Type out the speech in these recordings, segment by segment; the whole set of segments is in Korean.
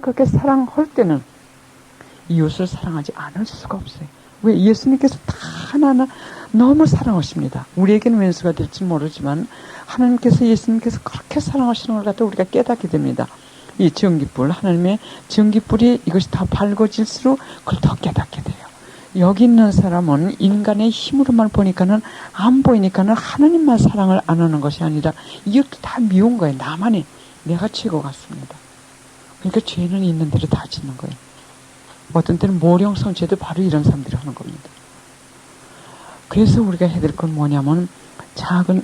그렇게 사랑할 때는 이웃을 사랑하지 않을 수가 없어요. 왜? 예수님께서 다 하나하나 너무 사랑하십니다. 우리에게는 왼수가 될지 모르지만 하나님께서 예수님께서 그렇게 사랑하시는 걸 갖다 우리가 깨닫게 됩니다. 이 전깃불, 하나님의 전깃불이 이것이 다 밝아질수록 그걸 더 깨닫게 돼요. 여기 있는 사람은 인간의 힘으로만 보니까는 안 보이니까는 하나님만 사랑을 안 하는 것이 아니라 이것도 다 미운 거예요. 나만이 내가 최고 같습니다. 그러니까 죄는 있는 대로 다 짓는 거예요. 어떤 때는 모령성죄도 바로 이런 사람들이 하는 겁니다. 그래서 우리가 해야 될 건 뭐냐면 작은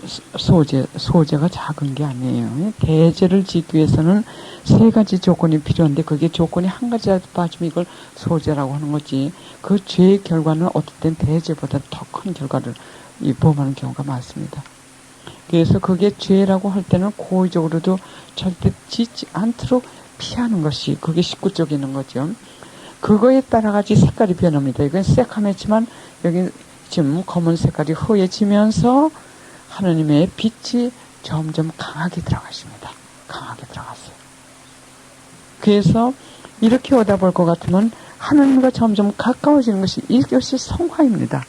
소재가 작은 게 아니에요. 대죄를 짓기 위해서는 세 가지 조건이 필요한데 그게 조건이 한 가지라도 빠지면 이걸 소재라고 하는 거지. 그 죄의 결과는 어떨 땐 대죄보다 더 큰 결과를 범하는 경우가 많습니다. 그래서 그게 죄라고 할 때는 고의적으로도 절대 짓지 않도록 피하는 것이 그게 19쪽에 있는 거죠. 그거에 따라가지 색깔이 변합니다. 이건 새카매지만 여기 지금 검은 색깔이 허해지면서 하나님의 빛이 점점 강하게 들어가십니다. 강하게 들어갔어요. 그래서 이렇게 오다 볼 것 같으면 하나님과 점점 가까워지는 것이 이것이 성화입니다.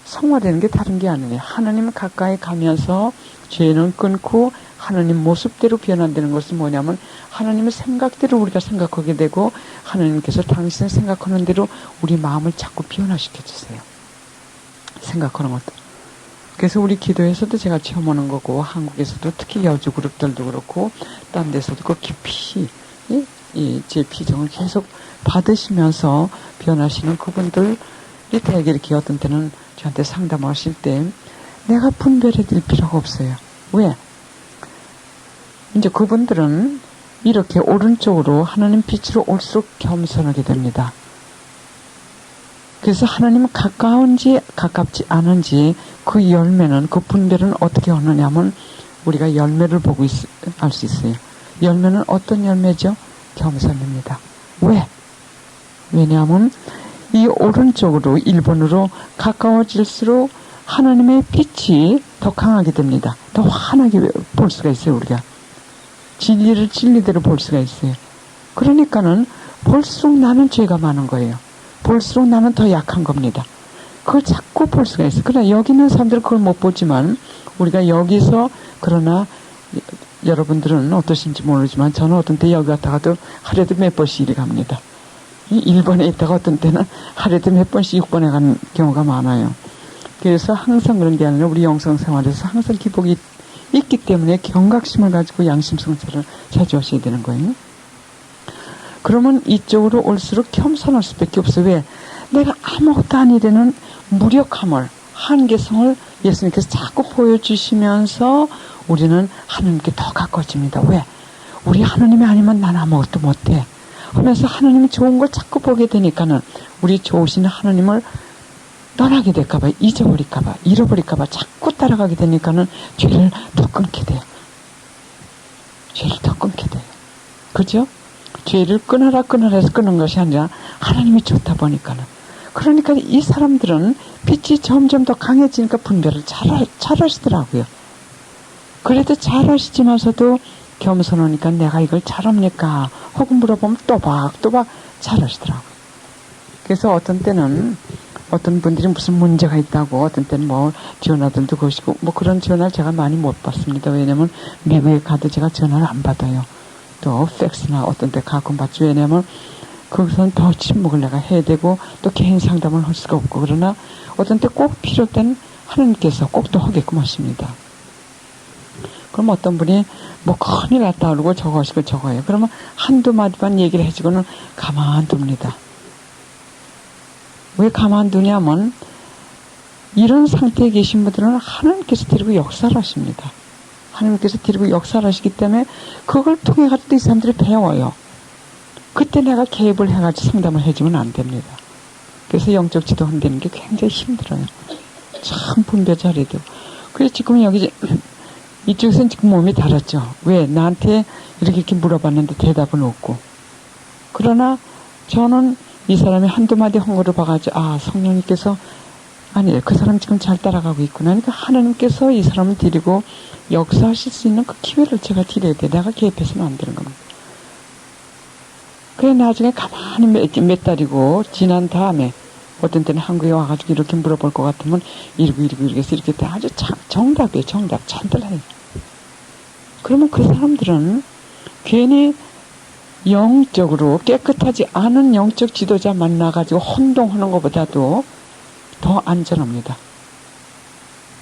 성화되는 게 다른 게 아니에요. 하나님 가까이 가면서 죄는 끊고 하나님 모습대로 변화되는 것은 뭐냐면 하나님의 생각대로 우리가 생각하게 되고 하나님께서 당신 생각하는 대로 우리 마음을 자꾸 변화시켜 주세요. 생각하는 것도. 그래서 우리 기도에서도 제가 처음 오는 거고 한국에서도 특히 여주 그룹들도 그렇고 딴 데서도 그 깊이 제 비정을 계속 받으시면서 변하시는 그분들이 되게 이렇게 어떤 때는 저한테 상담하실 때 내가 분별해 드릴 필요가 없어요. 왜? 이제 그분들은 이렇게 오른쪽으로 하나님 빛으로 올수록 겸손하게 됩니다. 그래서 하나님 가까운지 가깝지 않은지 그 열매는 그 분별은 어떻게 하느냐면 우리가 열매를 보고 알 수 있어요. 열매는 어떤 열매죠? 겸손입니다. 왜? 왜냐하면 이 오른쪽으로 1번으로 가까워질수록 하나님의 빛이 더 강하게 됩니다. 더 환하게 볼 수가 있어요. 우리가 진리를 진리대로 볼 수가 있어요. 그러니까는 볼수록 나는 죄가 많은 거예요. 볼수록 나는 더 약한 겁니다. 그걸 자꾸 볼 수가 있어요. 그러나 여기 있는 사람들은 그걸 못 보지만 우리가 여기서 그러나 여러분들은 어떠신지 모르지만 저는 어떤 때 여기 갔다가도 하루에도 몇 번씩 이리 갑니다. 1번에 있다가 어떤 때는 하루에도 몇 번씩 6번에 가는 경우가 많아요. 그래서 항상 그런 게 아니라 우리 영성생활에서 항상 기복이 있기 때문에 경각심을 가지고 양심성찰을 자주 하셔야 되는 거예요. 그러면 이쪽으로 올수록 겸손할 수밖에 없어요. 왜? 내가 아무것도 아니라는 무력함을, 한계성을 예수님께서 자꾸 보여주시면서 우리는 하나님께 더 가까워집니다. 왜? 우리 하나님이 아니면 난 아무것도 못해. 하면서 하나님이 좋은 걸 자꾸 보게 되니까는 우리 좋으신 하나님을 떠나게 될까봐, 잊어버릴까봐, 잃어버릴까봐 자꾸 따라가게 되니까는 죄를 더 끊게 돼요. 죄를 더 끊게 돼요. 그죠? 죄를 끊어라 해서 끊는 것이 아니라 하나님이 좋다 보니까는. 그러니까 이 사람들은 빛이 점점 더 강해지니까 분별을 잘 하시더라고요. 그래도 잘 하시지만서도 겸손하니까 내가 이걸 잘합니까? 혹은 물어보면 또박또박 잘 하시더라고요. 그래서 어떤 때는 어떤 분들이 무슨 문제가 있다고 어떤 때는 뭐 전화들도 거시고 뭐 그런 전화를 제가 많이 못 받습니다. 왜냐면 미국에 가도 제가 전화를 안 받아요. 또 팩스나 어떤 때 가끔 받죠. 왜냐면 거기서는 더 침묵을 내가 해야 되고 또 개인 상담을 할 수가 없고 그러나 어떤 때 꼭 필요할 땐 하나님께서 꼭 또 하게끔 하십니다. 그럼 어떤 분이 뭐 큰일 났다 그러고 저거 하시고 저거 해요. 그러면 한두 마디만 얘기를 해주고는 가만둡니다. 왜 가만두냐면 이런 상태에 계신 분들은 하나님께서 데리고 역사를 하십니다. 하나님께서 데리고 역사를 하시기 때문에 그걸 통해 가지고 이 사람들이 배워요. 그때 내가 개입을 해가지고 상담을 해주면 안 됩니다. 그래서 영적 지도 한다는 게 굉장히 힘들어요. 참 분별 잘해야 돼요. 그래서 지금 여기 이쪽에서는 지금 몸이 달았죠. 왜? 나한테 이렇게 물어봤는데 대답은 없고. 그러나 저는 이 사람이 한두 마디 한 거를 봐가지고 성령님께서 아니에요. 그 사람 지금 잘 따라가고 있구나. 그러니까 하나님께서 이 사람을 데리고 역사하실 수 있는 그 기회를 제가 드려야 돼. 내가 개입해서는 안 되는 겁니다. 그래 나중에 가만히 몇 달이고 지난 다음에 어떤 때는 한국에 와가지고 이렇게 물어볼 것 같으면 이러고 해서 이렇게 돼. 아주 정답이에요. 정답. 찬들해요. 그러면 그 사람들은 괜히 영적으로 깨끗하지 않은 영적 지도자 만나가지고 혼동하는 것보다도 더 안전합니다.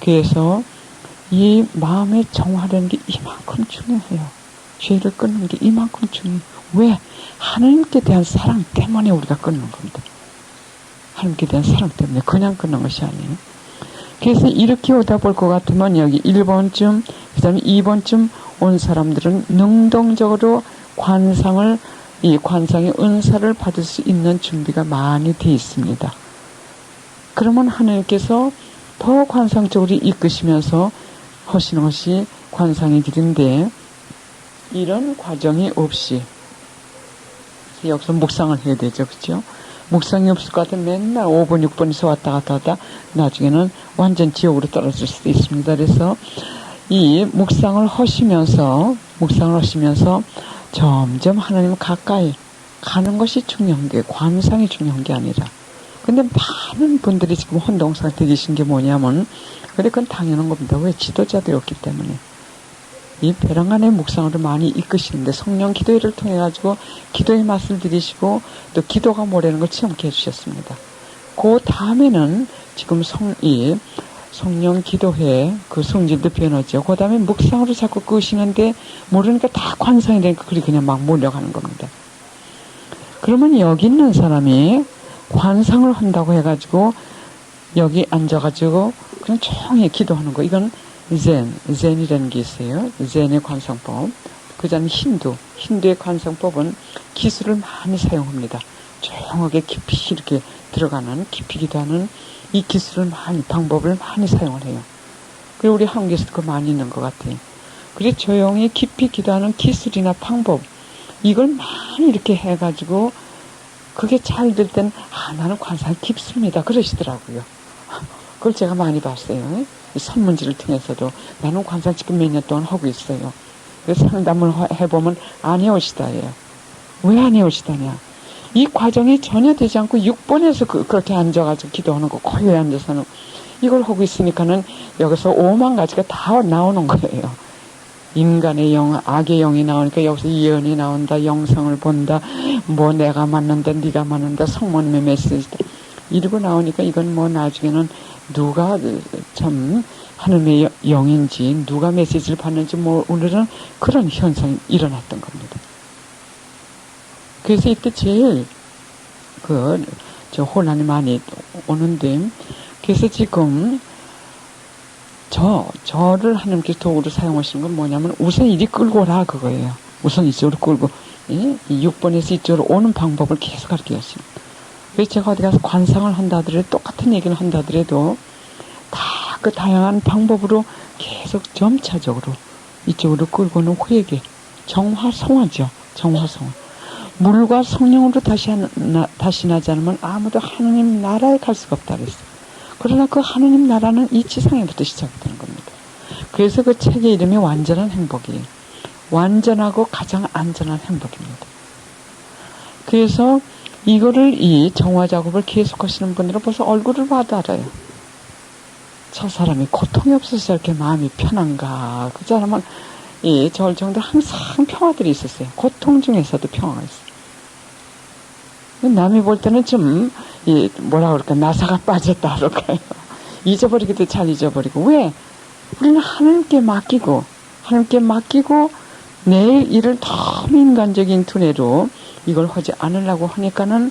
그래서 이 마음의 정화라는 게 이만큼 중요해요. 죄를 끊는 게 이만큼 중요해요. 왜? 하나님께 대한 사랑 때문에 우리가 끊는 겁니다. 하나님께 대한 사랑 때문에 그냥 끊는 것이 아니에요. 그래서 이렇게 오다 볼 것 같으면 여기 1번쯤 그 다음에 2번쯤 온 사람들은 능동적으로 이 관상의 은사를 받을 수 있는 준비가 많이 되어 있습니다. 그러면 하나님께서 더 관상적으로 이끄시면서 하시는 것이 관상의 길인데 이런 과정이 없이 여기서 묵상을 해야 되죠. 그렇죠? 묵상이 없을 것 같으면 맨날 5번, 6번에서 왔다 갔다 하다 나중에는 완전 지옥으로 떨어질 수도 있습니다. 그래서 이 묵상을 하시면서 점점 하나님 가까이 가는 것이 중요한 게 관상이 중요한 게 아니라 근데 많은 분들이 지금 혼동 상태에 계신 게 뭐냐면 그건 당연한 겁니다. 왜? 지도자들이 없기 때문에 이 벼랑 안의 묵상으로 많이 이끄시는데 성령 기도회를 통해 가지고 기도의 맛을 들이시고 또 기도가 뭐라는 걸 체험케 해주셨습니다. 그 다음에는 지금 성령 기도회 그 성질도 변하죠. 그 다음에 묵상으로 자꾸 끄시는데 모르니까 다 관상이 되니까 그리 그냥 막 몰려가는 겁니다. 그러면 여기 있는 사람이 관상을 한다고 해가지고 여기 앉아가지고 그냥 조용히 기도하는 거 이건 젠이라는 게 있어요. 젠의 관상법. 그 다음에 힌두의 관상법은 기술을 많이 사용합니다. 조용하게 깊이 이렇게 들어가는 깊이 기도하는 이 기술을 방법을 많이 사용을 해요. 그리고 우리 한국에서도 그거 많이 있는 것 같아요. 그래서 조용히 깊이 기도하는 기술이나 방법 이걸 많이 이렇게 해가지고 그게 잘 될 땐 나는 관상이 깊습니다. 그러시더라고요. 그걸 제가 많이 봤어요. 선문지를 통해서도 나는 관상 지금 몇 년 동안 하고 있어요. 그래서 상담을 해보면 안 해오시다예요. 왜 안 해오시다냐? 이 과정이 전혀 되지 않고 6번에서 그렇게 앉아가지고 기도하는 거 고요히 앉아서는 이걸 하고 있으니까는 여기서 5만 가지가 다 나오는 거예요. 인간의 영, 악의 영이 나오니까 여기서 예언이 나온다, 영성을 본다, 뭐 내가 맞는다, 네가 맞는다, 성모님의 메시지다. 이러고 나오니까 이건 뭐 나중에는 누가 참 하느님의 영인지 누가 메시지를 받는지 모르는 그런 현상이 일어났던 겁니다. 그래서 이때 제일 혼란이 많이 오는데 그래서 지금 저를 하나님께서 도구로 사용하시는 건 뭐냐면 우선 이리 끌고 오라 그거예요. 우선 이쪽으로 끌고 이 6번에서 이쪽으로 오는 방법을 계속 가르쳐 주십니다. 그래서 제가 어디 가서 관상을 한다 하더라도 똑같은 얘기를 한다 하더라도 다 그 다양한 방법으로 계속 점차적으로 이쪽으로 끌고 오는 후에게 정화성화죠. 정화성화. 물과 성령으로 다시 나지 않으면 아무도 하느님 나라에 갈 수가 없다 그랬어요. 그러나 그 하느님 나라는 이 지상에부터 시작되는 겁니다. 그래서 그 책의 이름이 완전한 행복이에요. 완전하고 가장 안전한 행복입니다. 그래서 이거를 이 정화 작업을 계속 하시는 분들은 벌써 얼굴을 봐도 알아요. 저 사람이 고통이 없어서 이렇게 마음이 편한가. 그 사람은 이 절정도 항상 평화들이 있었어요. 고통 중에서도 평화가 있어요. 남이 볼 때는 좀 뭐라 그럴까 나사가 빠졌다 그럴까요. 잊어버리기도 잘 잊어버리고. 왜? 우리는 하나님께 맡기고 내일 일을 너무 인간적인 두뇌로 이걸 하지 않으려고 하니까는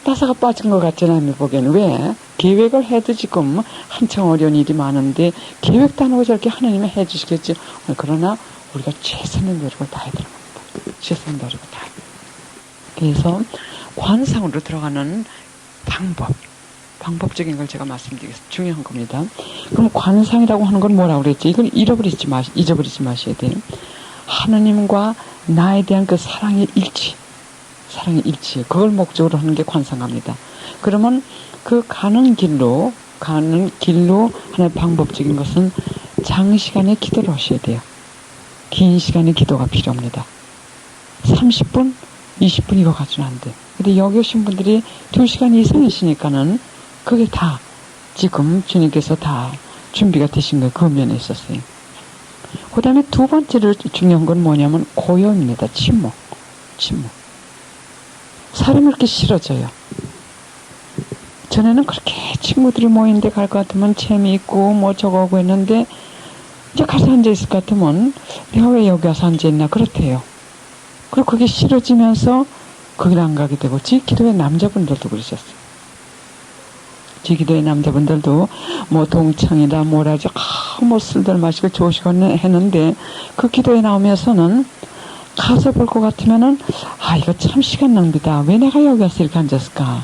나사가 빠진 것 같잖아요. 남이 보기에는. 왜? 계획을 해도 지금 한창 어려운 일이 많은데 계획도 안 하고 저렇게 하나님이 해주시겠지. 그러나 우리가 최선의 노력을 다해야 되는 겁니다. 최선의 노력을 다해야 돼요. 그래서 관상으로 들어가는 방법적인 걸 제가 말씀드리겠습니다. 중요한 겁니다. 그럼 관상이라고 하는 건 뭐라고 그랬지? 이걸 잊어버리지 마셔야 돼요. 하느님과 나에 대한 그 사랑의 일치. 그걸 목적으로 하는 게 관상합니다. 그러면 그 가는 길로 하나의 방법적인 것은 장시간의 기도를 하셔야 돼요. 긴 시간의 기도가 필요합니다. 30분, 20분 이거 가지고는 안 돼. 근데 여기 오신 분들이 2시간 이상이시니까는 그게 다 지금 주님께서 다 준비가 되신 거예요. 그 면에 있었어요. 그 다음에 두 번째로 중요한 건 뭐냐면 고요입니다. 침묵. 사람이 이렇게 싫어져요. 전에는 그렇게 친구들이 모이는데 갈 것 같으면 재미있고 뭐 저거 하고 했는데 이제 가서 앉아있을 것 같으면 내가 왜 여기 와서 앉아있나 그렇대요. 그리고 그게 싫어지면서 거기를 안 가게 되고 제 기도회 남자분들도 그러셨어요. 제 기도회 남자분들도 뭐 동창이다 뭐라죠 뭐 술들 마시고 좋으시고 했는데 그 기도회 나오면서는 가서 볼 것 같으면은 이거 참 시간 낭비다. 왜 내가 여기 와서 이렇게 앉았을까.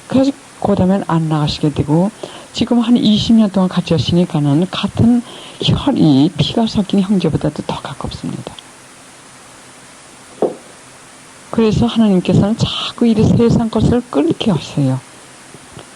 그래서 그 다음엔 안 나가시게 되고 지금 한 20년 동안 같이 하시니까는 같은 혈이 피가 섞인 형제보다도 더 가깝습니다. 그래서 하나님께서는 자꾸 이 세상 것을 끊게 하세요.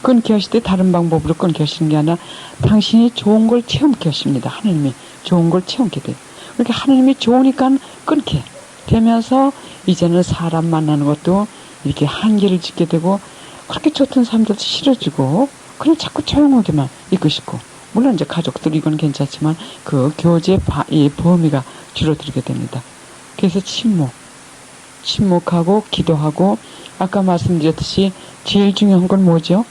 끊게 하실 때 다른 방법으로 끊게 하시는 게 아니라 당신이 좋은 걸 체험케 하십니다. 하나님이 좋은 걸 체험케 돼요. 그렇게 하나님이 좋으니까 끊게 되면서 이제는 사람 만나는 것도 이렇게 한계를 짓게 되고 그렇게 좋던 사람들도 싫어지고 그냥 자꾸 조용하게만 이끄시고 물론 이제 가족들 이건 괜찮지만 그 교제의 범위가 줄어들게 됩니다. 그래서 침묵하고 기도하고 아까 말씀드렸듯이 제일 중요한 건 뭐죠?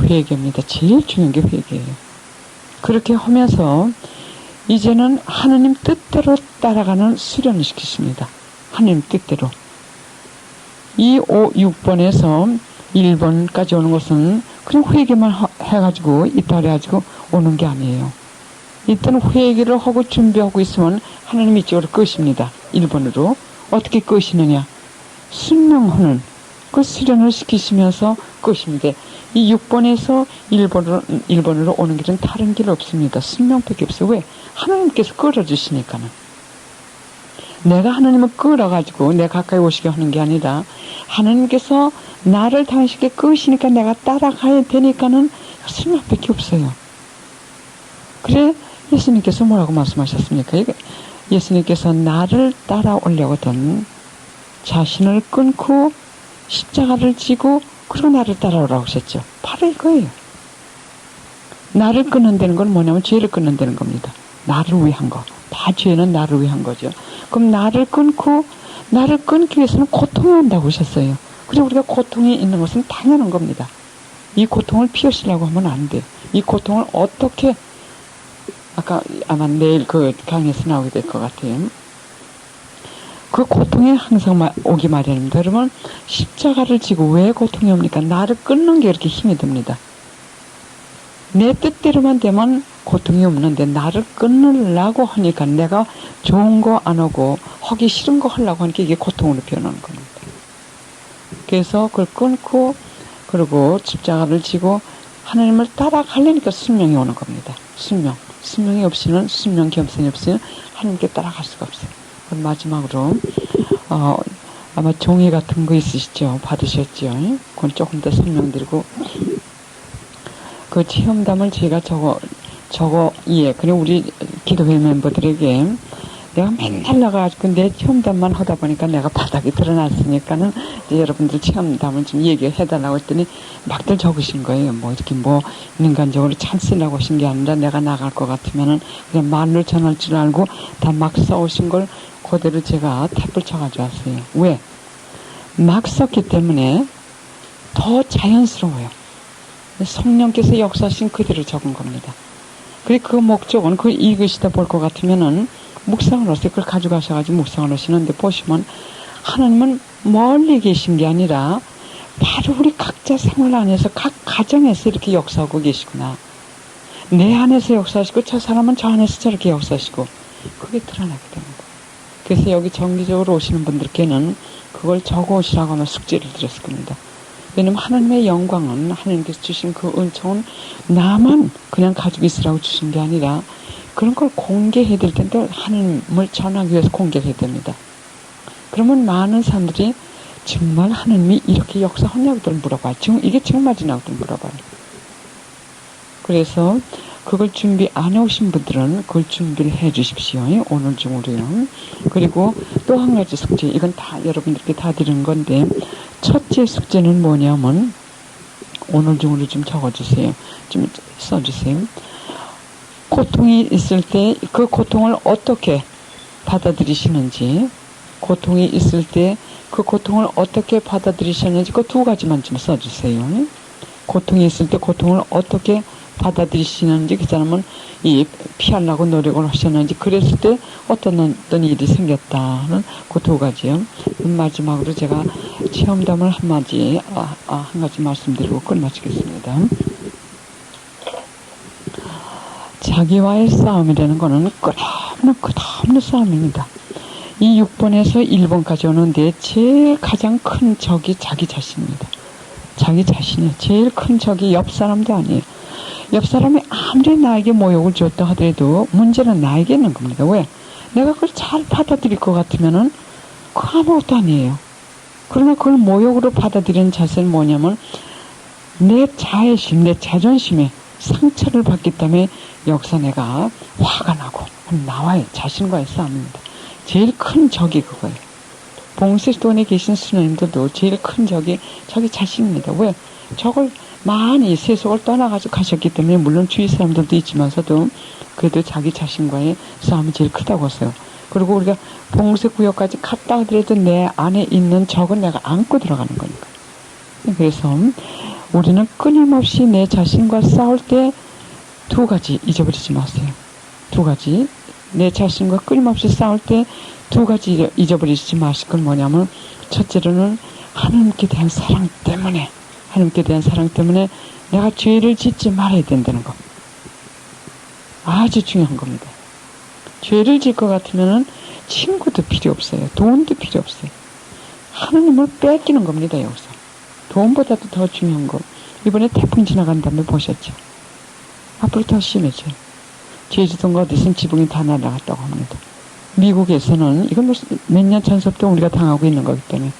회개입니다. 제일 중요한 게 회개예요. 그렇게 하면서 이제는 하나님 뜻대로 따라가는 수련을 시키십니다. 하나님 뜻대로. 이 6번에서 1번까지 오는 것은 그냥 회개만 해가지고 이탈해가지고 오는 게 아니에요. 일단 회개를 하고 준비하고 있으면 하나님 이쪽으로 끄십니다. 1번으로. 어떻게 끄시느냐. 순명하는 그 수련을 시키시면서 끄십니다. 이 6번에서 1번으로 오는 길은 다른 길 없습니다. 순명밖에 없어요. 왜? 하나님께서 끌어주시니까는. 내가 하나님을 끌어가지고 내가 가까이 오시게 하는 게 아니라 하나님께서 나를 당신께 끄시니까 내가 따라가야 되니까는 순명밖에 없어요. 그래 예수님께서 뭐라고 말씀하셨습니까? 예수님께서 나를 따라오려거든 자신을 끊고 십자가를 지고 그리고 나를 따라오라고 하셨죠. 바로 이거예요. 나를 끊는다는 건 뭐냐면 죄를 끊는다는 겁니다. 나를 위한 거. 다 죄는 나를 위한 거죠. 그럼 나를 끊기 위해서는 고통이 온다고 하셨어요. 그래서 우리가 고통이 있는 것은 당연한 겁니다. 이 고통을 피하시려고 하면 안 돼요. 이 고통을 어떻게 아까 아마 내일 그 강의에서 나오게 될 것 같아요. 그 고통이 항상 오기 마련입니다. 여러분 십자가를 지고 왜 고통이 옵니까? 나를 끊는 게 이렇게 힘이 듭니다. 내 뜻대로만 되면 고통이 없는데 나를 끊으려고 하니까 내가 좋은 거 안 하고 하기 싫은 거 하려고 하니까 이게 고통으로 변하는 겁니다. 그래서 그걸 끊고 그리고 십자가를 지고 하나님을 따라가려니까 순명이 오는 겁니다. 순명이 없이는 순명 겸손이 없이는 하나님께 따라갈 수가 없어요. 그럼 마지막으로 아마 종이 같은 거 있으시죠? 받으셨죠? 그건 조금 더 설명드리고 그 체험담을 제가 그리고 우리 기도회 멤버들에게 내가 맨날 나가가지고 내 체험담만 하다 보니까 내가 바닥이 드러났으니까는 이제 여러분들 체험담을 좀 얘기해달라고 했더니 막들 적으신 거예요. 뭐 이렇게 뭐 인간적으로 잘 쓰려고 하신 게 아니라 내가 나갈 것 같으면은 그냥 말로 전할 줄 알고 다 막 써오신 걸 그대로 제가 탭을 쳐가지고 왔어요. 왜? 막 썼기 때문에 더 자연스러워요. 성령께서 역사하신 그대로 적은 겁니다. 그리고 그 목적은 그 읽으시다 볼 것 같으면은 묵상을 하세요. 그걸 가져가셔가지고 묵상을 하시는데 보시면 하나님은 멀리 계신 게 아니라 바로 우리 각자 생활 안에서 각 가정에서 이렇게 역사하고 계시구나. 내 안에서 역사하시고 저 사람은 저 안에서 저렇게 역사하시고 그게 드러나게 됩니다. 그래서 여기 정기적으로 오시는 분들께는 그걸 적어 오시라고 하는 숙제를 드렸을 겁니다. 왜냐면 하나님의 영광은 하나님께서 주신 그 은총은 나만 그냥 가지고 있으라고 주신 게 아니라 그런 걸 공개해야 될 텐데 하나님을 전하기 위해서 공개해야 됩니다. 그러면 많은 사람들이 정말 하나님이 이렇게 역사하냐고들 물어봐요. 이게 정말이냐고들 물어봐요. 그래서 그걸 준비 안 해오신 분들은 그걸 준비를 해 주십시오. 오늘 중으로요. 그리고 또 한 가지 숙제, 이건 다 여러분들께 다 드리는 건데, 첫째 숙제는 뭐냐면, 오늘 중으로 좀 적어주세요. 좀 써주세요. 고통이 있을 때 그 고통을 어떻게 받아들이시는지, 고통이 있을 때 그 고통을 어떻게 받아들이셨는지 그 두 가지만 좀 써주세요. 고통이 있을 때 고통을 어떻게 받아들이시는지, 그 사람은 피하려고 노력을 하셨는지, 그랬을 때 어떤 일이 생겼다는 그 두 가지요. 마지막으로 제가 체험담을 한 가지 말씀드리고 끝마치겠습니다. 자기와의 싸움이라는 것은 끝없는 싸움입니다. 이 6번에서 1번까지 오는데 제일 가장 큰 적이 자기 자신입니다. 자기 자신이에요. 제일 큰 적이 옆 사람도 아니에요. 옆 사람이 아무리 나에게 모욕을 줬다 하더라도 문제는 나에게 있는 겁니다. 왜? 내가 그걸 잘 받아들일 것 같으면은 그거 아무것도 아니에요. 그러나 그걸 모욕으로 받아들이는 자세는 뭐냐면 내 자애심, 내 자존심에 상처를 받기 때문에 여기서 내가 화가 나고 나와의 자신과의 싸움입니다. 제일 큰 적이 그거예요. 봉쇄돈에 계신 스님들도 제일 큰 적이 자기 자신입니다. 왜? 저걸 많이 세속을 떠나가지고 가셨기 때문에, 물론 주위 사람들도 있지만서도 그래도 자기 자신과의 싸움이 제일 크다고 했어요. 그리고 우리가 봉쇄구역까지 갔다 하더라도 내 안에 있는 적은 내가 안고 들어가는 거니까. 그래서 우리는 끊임없이 내 자신과 싸울 때 두 가지 잊어버리지 마세요. 두 가지. 내 자신과 끊임없이 싸울 때 두 가지 잊어버리지 마실 건 뭐냐면, 첫째로는 하나님께 대한 사랑 때문에 내가 죄를 짓지 말아야 된다는 거. 아주 중요한 겁니다. 죄를 질 것 같으면은 친구도 필요 없어요. 돈도 필요 없어요. 하나님을 뺏기는 겁니다, 여기서. 돈보다도 더 중요한 거. 이번에 태풍 지나간 다음에 보셨죠? 앞으로 더 심해져요. 제주도가 어디선 지붕이 다 날아갔다고 합니다. 미국에서는, 이건 몇 년 전부터 우리가 당하고 있는 거기 때문에,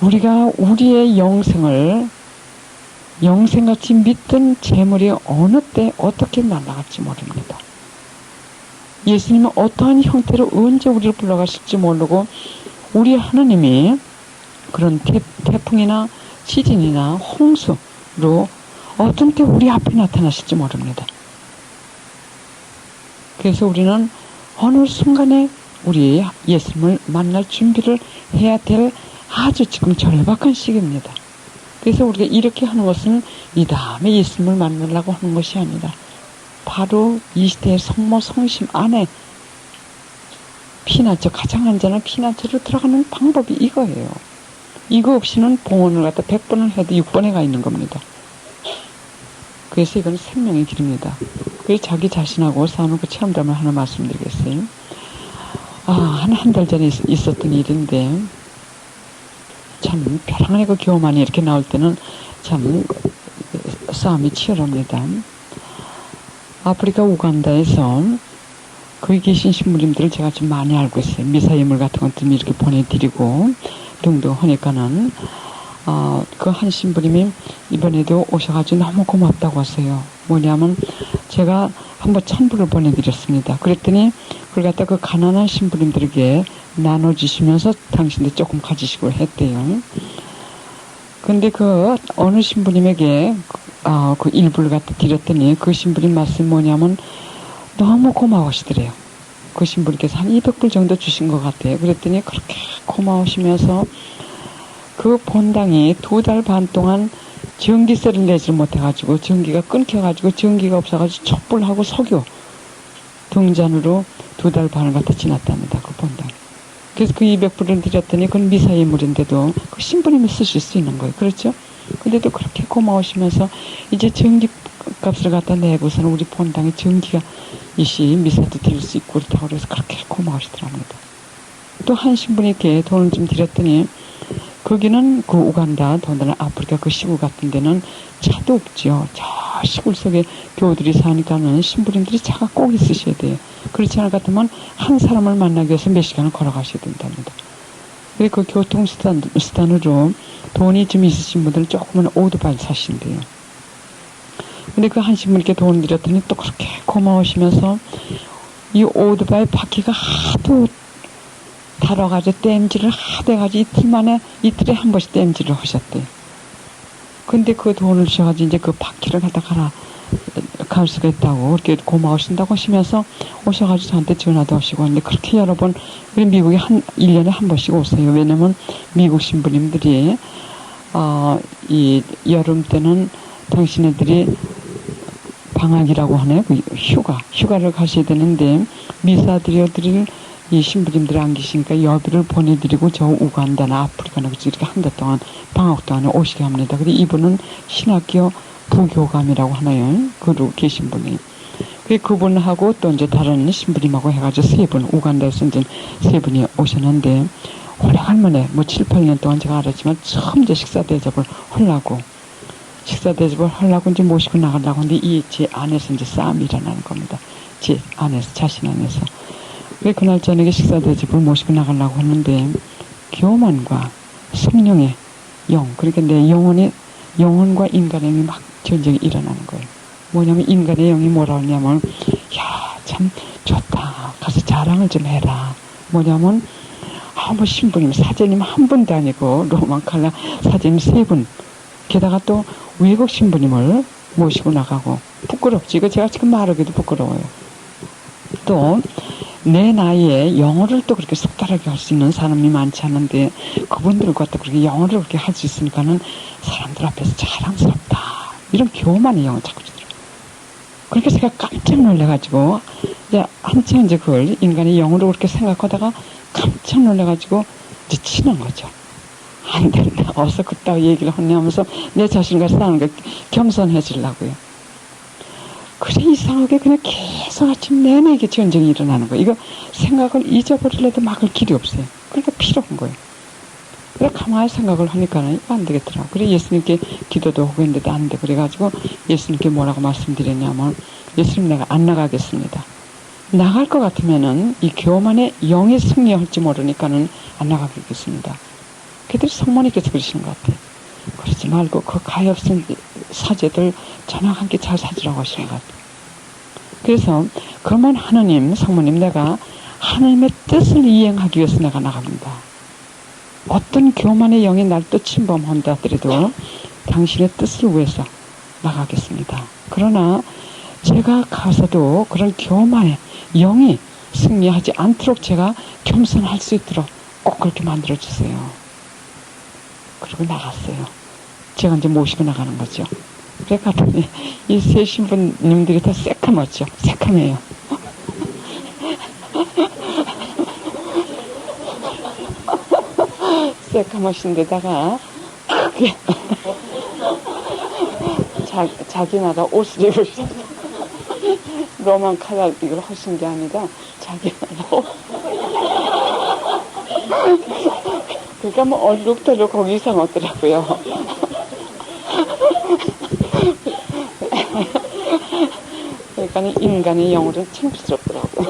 우리가 우리의 영생같이 믿던 재물이 어느 때 어떻게 날아갈지 모릅니다. 예수님은 어떠한 형태로 언제 우리를 불러가실지 모르고, 우리 하나님이 그런 태풍이나 지진이나 홍수로 어떤 때 우리 앞에 나타나실지 모릅니다. 그래서 우리는 어느 순간에 우리 예수님을 만날 준비를 해야 될 아주 지금 절박한 시기입니다. 그래서 우리가 이렇게 하는 것은 이 다음에 예수님을 만나려고 하는 것이 아니라 바로 이 시대의 성모 성심 안에 피난처, 가장 안전한 피난처로 들어가는 방법이 이거예요. 이거 없이는 봉헌을 갖다 100번을 해도 6번에 가 있는 겁니다. 그래서 이건 생명의 길입니다. 그래서 자기 자신하고 싸우는 그 체험담을 하나 말씀드리겠어요. 한 달 전에 있었던 일인데, 참 벼랑의 그 교만이 이렇게 나올 때는 참 싸움이 치열합니다. 아프리카 우간다에서 거기 계신 신부님들을 제가 좀 많이 알고 있어요. 미사예물 같은 것들 이렇게 보내드리고 등등 하니까는 그 한 신부님이 이번에도 오셔가지고 너무 고맙다고 하세요. 뭐냐면 제가 한번 1000불을 보내드렸습니다. 그랬더니 그걸 갖다 그 가난한 신부님들에게 나눠주시면서 당신도 조금 가지시고 했대요. 근데 그 어느 신부님에게 그 일부를 갖다 드렸더니 그 신부님 말씀이 뭐냐면 너무 고마우시더래요. 그 신부님께서 한 200불 정도 주신 것 같아요. 그랬더니 그렇게 고마우시면서 그 본당이 2달 반 동안 전기세를 내지 못해가지고 전기가 끊겨가지고 전기가 없어가지고 촛불하고 석유 등잔으로 2달 반을 갖다 지났답니다. 그 본당. 그래서 그 200불을 드렸더니 그건 미사예물인데도 그 신부님이 쓰실 수 있는 거예요. 그렇죠? 근데도 그렇게 고마우시면서 이제 전기값을 갖다 내고서는 우리 본당에 전기가 미사도 드릴 수 있고 그렇다고 그래서 그렇게 고마우시더랍니다. 또 한 신부님께 돈을 좀 드렸더니 거기는 그 우간다, 더군다나 아프리카 그 시골 같은 데는 차도 없죠. 저 시골 속에 교우들이 사니까는 신부님들이 차가 꼭 있으셔야 돼요. 그렇지 않을 것 같으면 한 사람을 만나기 위해서 몇 시간을 걸어가셔야 된답니다. 그리고 그 교통수단으로 돈이 좀 있으신 분들은 조금은 오토바이 사신대요. 근데 그 한 신부님께 돈을 드렸더니 또 그렇게 고마우시면서 이 오토바이 바퀴가 하도 달아가지고 땜질을 하도 해가지고 이틀에 한 번씩 땜질을 하셨대요. 근데 그 돈을 주셔가지고 이제 그 바퀴를 갖다 갈 수가 있다고 이렇게 고마우신다고 하시면서 오셔가지고 저한테 전화도 하시고 하는데 그렇게 여러 번 우리 미국에 1년에 한 번씩 오세요. 왜냐면 미국 신부님들이 이 여름 때는 당신네들이 방학이라고 하네요. 그 휴가를 가셔야 되는데 미사 드려드릴 이 신부님들이 안 계시니까 여비를 보내드리고 저 우간다나 아프리카나 이렇게 한 달 동안 방학 동안에 오시게 합니다. 근데 이분은 신학교 부교감이라고 하나요? 그로 계신 분이. 그분하고 또 이제 다른 신부님하고 해가지고 3분, 우간다에서 이제 3분이 오셨는데, 오래간만에, 7, 8년 동안 제가 알았지만, 처음 이제 식사 대접을 하려고 이제 모시고 나가려고 하는데, 제 안에서 이제 싸움이 일어나는 겁니다. 제 안에서, 자신 안에서. 그날 저녁에 식사 대접을 모시고 나가려고 했는데, 교만과 성령의 영, 그러니까 내 영혼과 인간의 영이 막 전쟁이 일어나는 거예요. 뭐냐면 인간의 영이 뭐라 하냐면 참 좋다. 가서 자랑을 좀 해라. 뭐냐면 신부님, 사제님 한 분도 아니고 로만 칼라 사제님 3분. 게다가 또 외국 신부님을 모시고 나가고 부끄럽지. 이거 제가 지금 말하기도 부끄러워요. 또 내 나이에 영어를 또 그렇게 속달하게 할 수 있는 사람이 많지 않은데 그분들과 또 그렇게 영어를 그렇게 할 수 있으니까는 사람들 앞에서 자랑스럽다. 이런 교만의 영을 자꾸 주더라고요. 그러니까 제가 깜짝 놀래가지고 이제 한참 이제 그걸 인간의 영으로 그렇게 생각하다가 깜짝 놀래가지고 이제 치는 거죠. 안 된다. 어서 그따위 얘기를 하냐면서 내 자신과 싸우는 거 겸손해지려고요. 그래 이상하게 그냥 계속 아침 내내 이게 전쟁이 일어나는 거예요. 이거 생각을 잊어버리려도 막을 길이 없어요. 그러니까 필요한 거예요. 그래 가만히 생각을 하니까는 이거 안 되겠더라고. 그래 예수님께 기도도 하고 했는데도 안 돼. 그래가지고 예수님께 뭐라고 말씀드렸냐면 예수님 내가 안 나가겠습니다. 나갈 것 같으면은 이 교만의 영이 승리할지 모르니까는 안 나가겠습니다. 그들이 성모님께서 그러시는 것 같아요. 그러지 말고 그 가엾은 사제들 저녁 함께 잘 사주라고 하시는 것 같아요. 그래서 그러면 하느님, 성모님 내가 하나님의 뜻을 이행하기 위해서 내가 나갑니다. 어떤 교만의 영이 날 또 침범한다 하더라도 당신의 뜻을 위해서 나가겠습니다. 그러나 제가 가서도 그런 교만의 영이 승리하지 않도록 제가 겸손할 수 있도록 꼭 그렇게 만들어주세요. 그리고 나갔어요. 제가 이제 모시고 나가는 거죠. 그래 갔더니 이 3 신부님들이 다 새카맣죠. 새카매요. 새카마신 데다가 자기 나라 옷을 입으셨어. 로만 칼날 이걸 하신 게 아니라 자기 나라 옷. 그러니까 얼룩덜룩 거기 이상하더라고요. 그러니까 인간의 영으로는 창피스럽더라고요.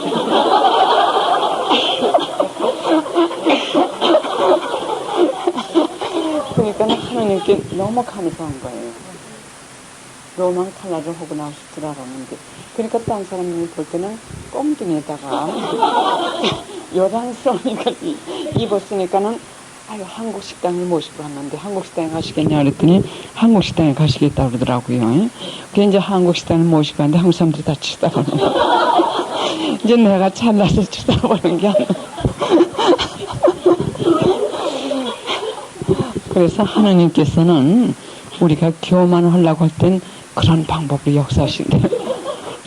그러니까 하나님께 너무 감사한 거예요. 로만 칼날을 하고 나오실 줄 알았는데. 그러니까 딴 사람이 볼 때는 꽁둥이에다가 요란스러운 이걸 입었으니까는 아유 한국 식당을 모시고 갔는데 한국 식당에 가시겠냐 그랬더니 한국 식당에 가시겠다 그러더라고요. 그게 이제 한국 식당을 모시고 갔는데 한국 사람들이 다 쳐다보는 이제 내가 잘나서 쳐다보는 게 아니라 그래서 하나님께서는 우리가 교만을 하려고 할 땐 그런 방법으로 역사하신대요.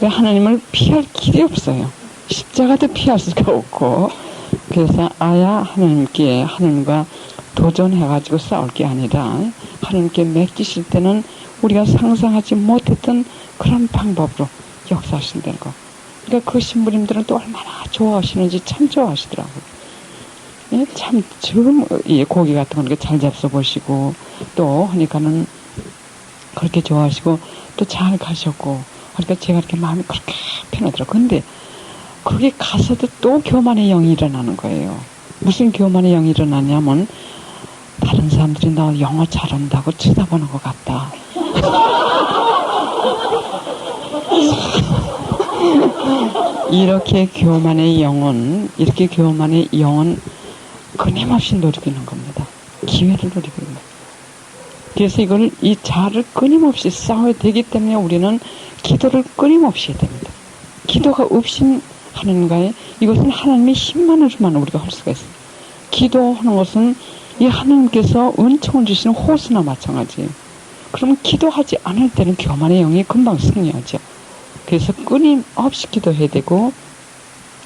하나님을 피할 길이 없어요. 십자가도 피할 수가 없고. 그래서 하나님과 도전해가지고 싸울 게 아니라 하나님께 맡기실 때는 우리가 상상하지 못했던 그런 방법으로 역사하신다는 거. 그러니까 그 신부님들은 또 얼마나 좋아하시는지 참 좋아하시더라고요. 예, 참 지금 고기 같은 거 잘 잡숴보시고 또 하니까는 그렇게 좋아하시고 또 잘 가셨고 그러니까 제가 이렇게 마음이 그렇게 편하더라고요. 근데 거기 가서도 또 교만의 영이 일어나는 거예요. 무슨 교만의 영이 일어나냐면 다른 사람들이 너 영어 잘한다고 쳐다보는 것 같다. 이렇게 교만의 영은 끊임없이 노리고 있는 겁니다. 기회를 노리고 있는 겁니다. 그래서 이 자를 끊임없이 싸워야 되기 때문에 우리는 기도를 끊임없이 해야 됩니다. 기도가 없인 하나님과의 이것은 하나님의 힘만으로만 우리가 할 수가 있어요. 기도하는 것은 이 하나님께서 은총을 주시는 호수나 마찬가지예요. 그러면 기도하지 않을 때는 교만의 영이 금방 승리하죠. 그래서 끊임없이 기도해야 되고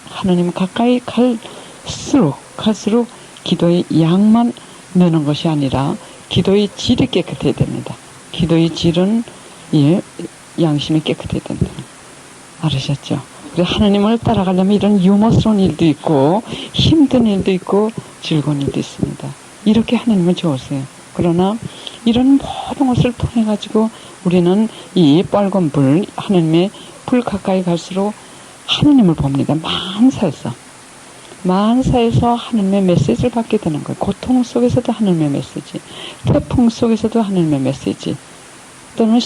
하나님 가까이 갈수록 기도의 양만 느는 것이 아니라 기도의 질이 깨끗해야 됩니다. 기도의 질은 양심이 깨끗해야 된다. 알으셨죠? 그래서 하나님을 따라가려면 이런 유머스러운 일도 있고 힘든 일도 있고 즐거운 일도 있습니다. 이렇게 하나님을 좋으세요. 그러나 이런 모든 것을 통해 가지고 우리는 이 빨간 불, 하나님의 불 가까이 갈수록 하나님을 봅니다. 만사에서 하나님의 메시지를 받게 되는 거예요. 고통 속에서도 하나님의 메시지, 태풍 속에서도 하나님의 메시지, 또는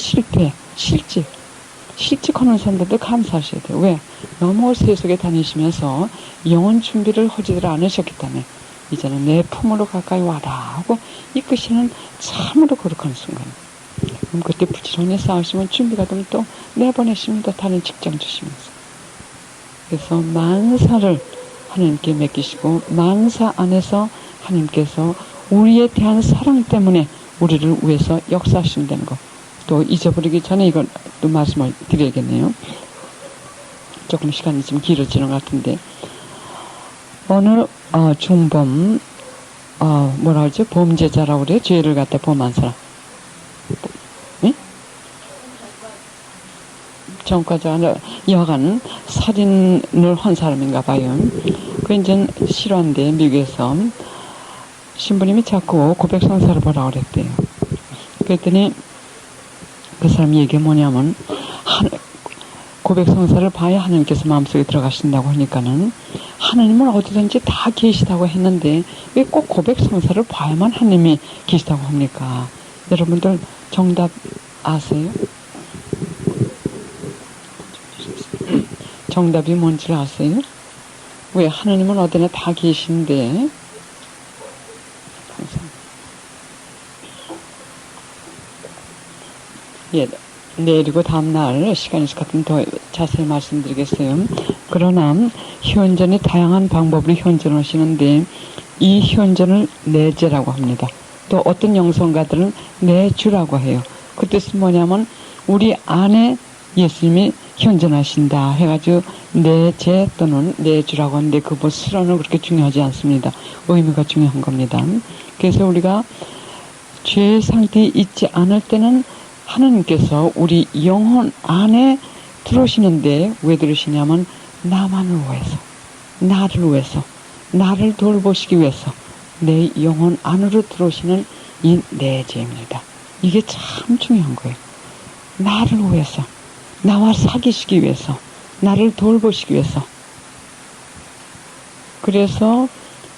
실직하는 사람들도 감사하셔야 돼요. 왜? 너무 세속에 다니시면서 영혼 준비를 하지를 않으셨기 때문에 이제는 내 품으로 가까이 와라 하고 이끄시는 참으로 거룩한 순간. 그럼 그때 부지런히 싸우시면 준비가 되면 또 내보내십니다. 다른 직장 주시면서. 그래서 만사를 하나님께 맡기시고 만사 안에서 하나님께서 우리에 대한 사랑 때문에 우리를 위해서 역사하신다는 것. 또 잊어버리기 전에 이걸 또 말씀을 드려야겠네요. 조금 시간이 좀 길어지는 것 같은데 어느 중범 뭐라 그러죠? 범죄자라고 그래요? 죄를 갖다 범한 사람. 네? 전과자 여간 살인을 한 사람인가 봐요. 그 이제 실화인데 미국에서 신부님이 자꾸 고백성사를 보라고 그랬대요. 그랬더니 그 사람 얘기가 뭐냐면 고백성사를 봐야 하나님께서 마음속에 들어가신다고 하니까는 하나님은 어디든지 다 계시다고 했는데 왜 꼭 고백성사를 봐야만 하나님이 계시다고 합니까? 여러분들 정답 아세요? 정답이 뭔지 아세요? 왜 하나님은 어디나 다 계신데 내일이고 다음날 시간이 있을 것 같으면 더 자세히 말씀드리겠어요. 그러나 현전이 다양한 방법으로 현전하시는데 이 현전을 내재라고 합니다. 또 어떤 영성가들은 내주라고 해요. 그 뜻은 뭐냐면 우리 안에 예수님이 현전하신다 해가지고 내재 또는 내주라고 하는데 그 수로는 그렇게 중요하지 않습니다. 의미가 중요한 겁니다. 그래서 우리가 죄의 상태에 있지 않을 때는 하나님께서 우리 영혼 안에 들어오시는데 왜 들으시냐면 나만을 위해서, 나를 위해서, 나를 돌보시기 위해서 내 영혼 안으로 들어오시는 이 내재입니다. 이게 참 중요한 거예요. 나를 위해서, 나와 사귀시기 위해서, 나를 돌보시기 위해서. 그래서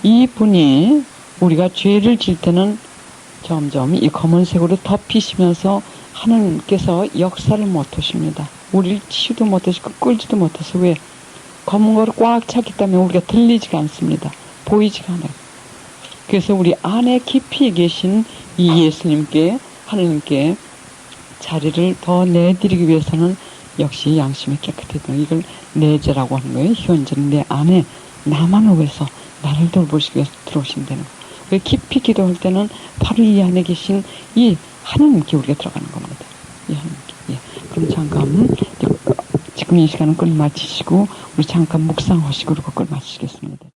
이 분이 우리가 죄를 질 때는 점점 이 검은색으로 덮이시면서 하나님께서 역사를 못 하십니다. 우리를 치유도 못 하시고 끌지도 못해서 왜? 검은 거로 꽉 찼기 때문에 우리가 들리지가 않습니다. 보이지가 않아요. 그래서 우리 안에 깊이 계신 이 예수님께 하나님께 자리를 더 내드리기 위해서는 역시 양심이 깨끗해야 돼요. 이걸 내재라고 하는 거예요. 현재는 내 안에 나만을 위해서 나를 돌보시기 위해서 들어오신다는 거예요. 깊이 기도할 때는 바로 이 안에 계신 이 하나님께 우리가 들어가는 겁니다. 이 하나님께. 예. 그럼 잠깐 지금 이 시간은 끝 마치시고 우리 잠깐 묵상하시고 그리고 끝 마치시겠습니다.